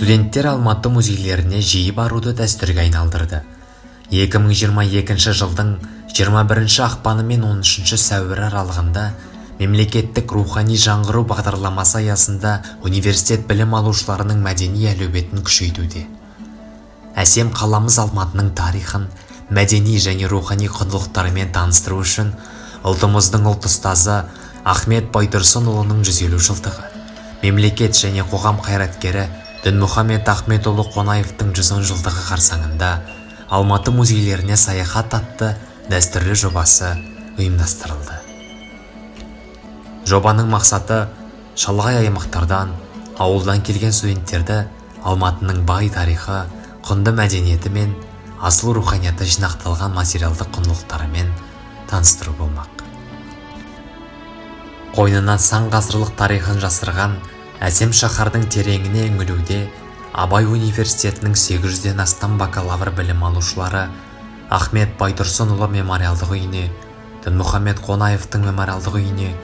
Студенттер Алматы музейлеріне жиі баруды дәстүрге айналдырды. 2022 жылдың 21 ақпаны мен 13 сәуірі аралығында мемлекеттік рухани жаңғыру бағдарламасы аясында университет білім алушыларының мәдени әлеуетін күшейтуде. Әсем қаламыз Алматының тарихын, мәдени және рухани құндылықтарымен таныстыру үшін ұлтымыздың ұлт ұстазы Ахмет Байтұрсынұлының 150 жылдығы, мемлекет және қоғам қайраткері Дінмұхамед Ахметұлы Қонаевтың 110 жылдығы қарсаңында Алматы музейлеріне саяхат атты дәстүрлі жобасы ұйымдастырылды. Жобаның мақсаты шалғай аймақтардан, ауылдан келген студенттерді Алматының бай тарихы, құнды мәдениеті мен асыл руханияты жинақталған материалдық құндылықтарымен таныстыру болмақ. Қойнынан сан ғасырлық тарихын жасырған әсем шаһардың тереңіне үңілуде Абай университетінің 800-ден астам бакалавр білім алушылары Ахмет Байтұрсынұлы мемориалдық үйіне, Дінмұхамед Қонаевтың мемориалдық үйіне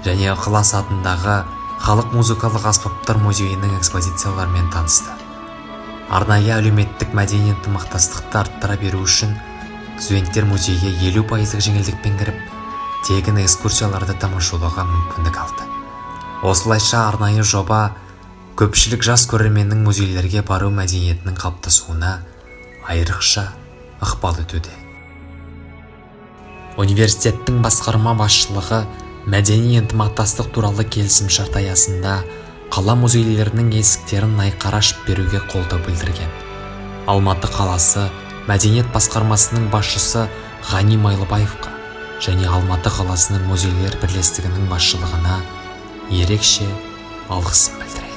және Ықылас атындағы Халық музыкалық аспаптар музейінің экспозицияларымен танысты. Арнайы әлеуметтік мәдени ынтымақтастықты арттыра беру үшін студенттер музейге 50% жеңілдікпен кіріп, тегін экскурсияларды тамашалауға мүмкіндік алды. Осылайша арнайы жоба көпшілік жас көрерменнің музейлерге бару мәдениетінің қалыптасуына айрықша ықпал етуде. Университеттің басқарма басшылығы мәдени ынтымақтастық туралы келісімшарт аясында қала музейлерінің есіктерін айқара ашып беруге қолдау білдірген. Алматы қаласы мәдениет басқармасының басшысы Ғани Майлыбаевқа және Алматы қаласының музейлер бірлестігінің басшылығына ерекше алғысын білдіреді.